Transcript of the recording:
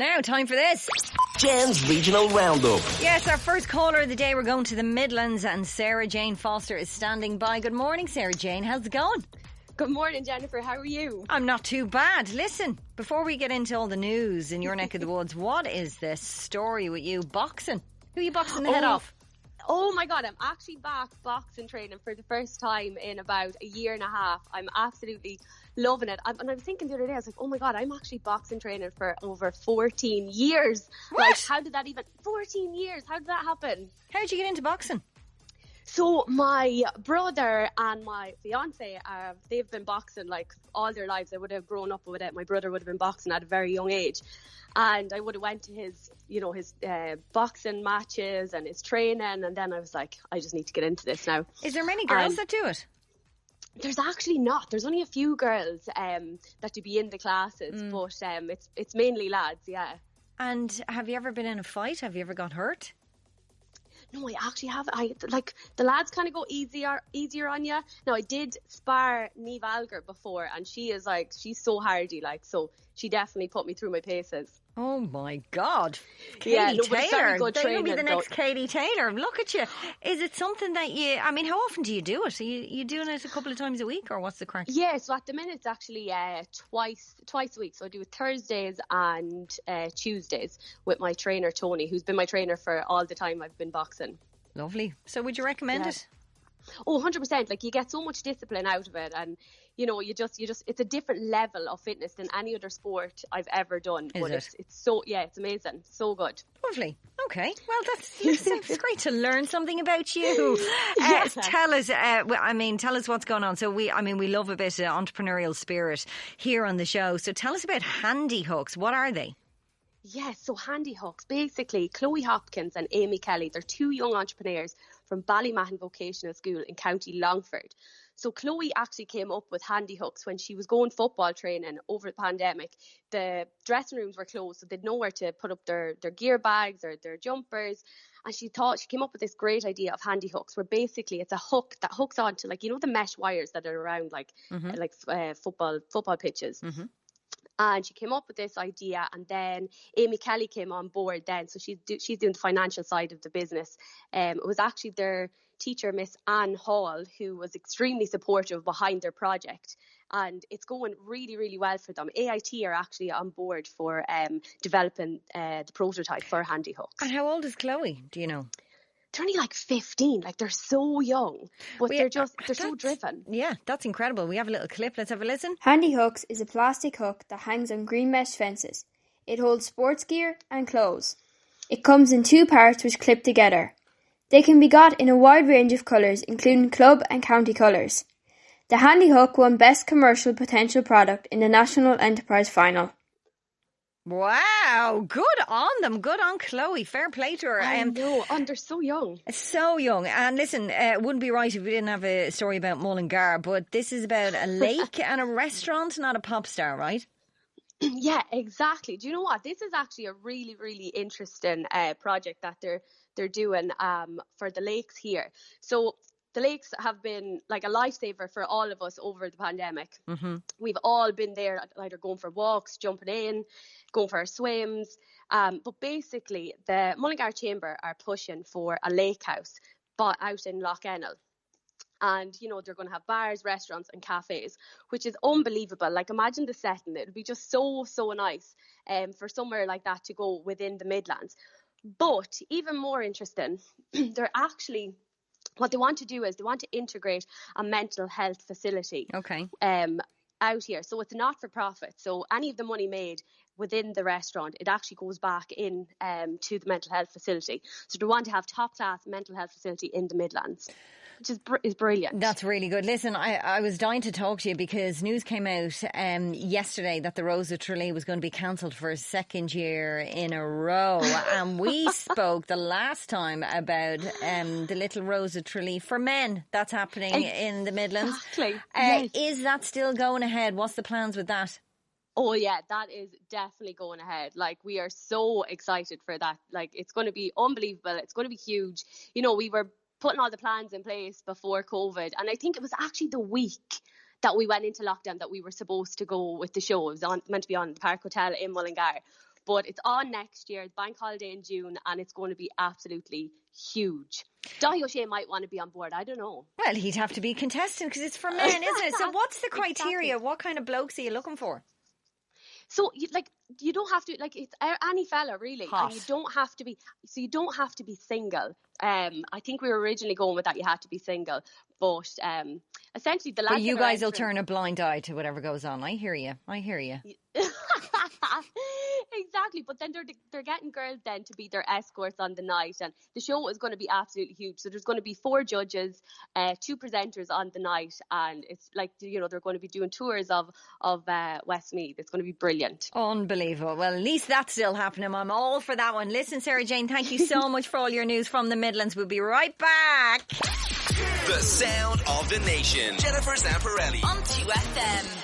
Now, time for this. Jen's Regional Roundup. Yes, our first caller of the day, we're going to the Midlands, and Sarah Jane Foster is standing by. Good morning, Sarah Jane. How's it going? Good morning, Jennifer. How are you? I'm not too bad. Listen, before we get into all the news in your neck of the woods, what is this story with you boxing? Who are you boxing the head off? Oh my God, I'm actually back boxing training for the first time in about a year and a half. I'm absolutely loving it. And I was thinking the other day, I was like, oh my God, I'm actually boxing training for over 14 years. What? Like, how did that even... 14 years, how did that happen? How did you get into boxing? So my brother and my fiance, they've been boxing like all their lives. I would have grown up with it. My brother would have been boxing at a very young age. And I would have went to his boxing matches and his training. And then I was like, I just need to get into this now. Is there many girls that do it? There's actually not. There's only a few girls that do be in the classes. But it's mainly lads, yeah. And have you ever been in a fight? Have you ever got hurt? No, I actually haven't. The lads kind of go easier on you. Now, I did spar Niamh Alger before, and she's so hardy, so she definitely put me through my paces. Oh my God, Katie Taylor! Good You'll be the next though. Katie Taylor. Look at you. Is it something that you? I mean, how often do you do it? Are you doing it a couple of times a week, or what's the crack? Yeah, so at the minute it's actually twice a week. So I do it Thursdays and Tuesdays with my trainer Tony, who's been my trainer for all the time I've been boxing. Lovely. So would you recommend it? Oh, 100%. Like, you get so much discipline out of it, and you just it's a different level of fitness than any other sport I've ever done. It's so, it's amazing. So good. Lovely. Okay. Well, it's great to learn something about you. Tell us, tell us what's going on. So we love a bit of entrepreneurial spirit here on the show. So tell us about Handy Hooks. What are they? Yes, so Handy Hooks, basically Chloe Hopkins and Amy Kelly, they're two young entrepreneurs from Ballymahon Vocational School in County Longford. So Chloe actually came up with Handy Hooks when she was going football training over the pandemic. The dressing rooms were closed, so they'd nowhere to put up their gear bags or their jumpers. And she came up with this great idea of Handy Hooks, where basically it's a hook that hooks onto, the mesh wires that are around football pitches. Mm-hmm. And she came up with this idea, and then Amy Kelly came on board then. So she's doing the financial side of the business. It was actually their teacher, Miss Anne Hall, who was extremely supportive behind their project. And it's going really, really well for them. AIT are actually on board for developing the prototype for Handy Hooks. And how old is Chloe? Do you know? They're only 15, they're so young, but they're so driven. Yeah, that's incredible. We have a little clip. Let's have a listen. Handy Hooks is a plastic hook that hangs on green mesh fences. It holds sports gear and clothes. It comes in two parts which clip together. They can be got in a wide range of colours, including club and county colours. The Handy Hook won Best Commercial Potential Product in the National Enterprise Final. Wow, good on them. Good on Chloe. Fair play to her. I know, and they're so young. So young. And listen, it wouldn't be right if we didn't have a story about Mullingar, but this is about a lake and a restaurant, not a pop star, right? Yeah, exactly. Do you know what? This is actually a really, really interesting project that they're doing for the lakes here. So the lakes have been like a lifesaver for all of us over the pandemic. Mm-hmm. We've all been there, either going for walks, jumping in, going for our swims. But basically, the Mullingar Chamber are pushing for a lake house but out in Lough Ennel. And, they're going to have bars, restaurants and cafes, which is unbelievable. Like, imagine the setting. It would be just so, so nice for somewhere like that to go within the Midlands. But even more interesting, they're actually... What they want to do is they want to integrate a mental health facility out here. So it's not for profit. So any of the money made within the restaurant, it actually goes back in to the mental health facility. So they want to have top class mental health facility in the Midlands, which is brilliant. That's really good. Listen, I was dying to talk to you because news came out yesterday that the Rose of Tralee was going to be cancelled for a second year in a row. And we spoke the last time about the Little Rose of Tralee for men that's happening in the Midlands. Exactly. Yes. Is that still going ahead? What's the plans with that? Oh yeah, that is definitely going ahead. Like, we are so excited for that. Like, it's going to be unbelievable. It's going to be huge. We were putting all the plans in place before COVID, and I think it was actually the week that we went into lockdown that we were supposed to go with the show. It was meant to be on the Park Hotel in Mullingar. But it's on next year, bank holiday in June, and it's going to be absolutely huge. Dahi O'Shea might want to be on board. I don't know. Well, he'd have to be contestant because it's for men, isn't it? So what's the criteria? Exactly. What kind of blokes are you looking for? So you don't have to, like, it's any fella really. Hot. And you don't have to be single. I think we were originally going with that you had to be single, but essentially the lads. But you guys will turn a blind eye to whatever goes on. I hear you. Exactly, but then they're getting girls then to be their escorts on the night, and the show is going to be absolutely huge. So there's going to be 4 judges, 2 presenters on the night, and it's like, you know, they're going to be doing tours of Westmeath. It's going to be brilliant. Unbelievable. Well, at least that's still happening. I'm all for that one. Listen, Sarah Jane, thank you so much for all your news from the Midlands. We'll be right back. The sound of the nation. Jennifer Zamparelli on 2FM.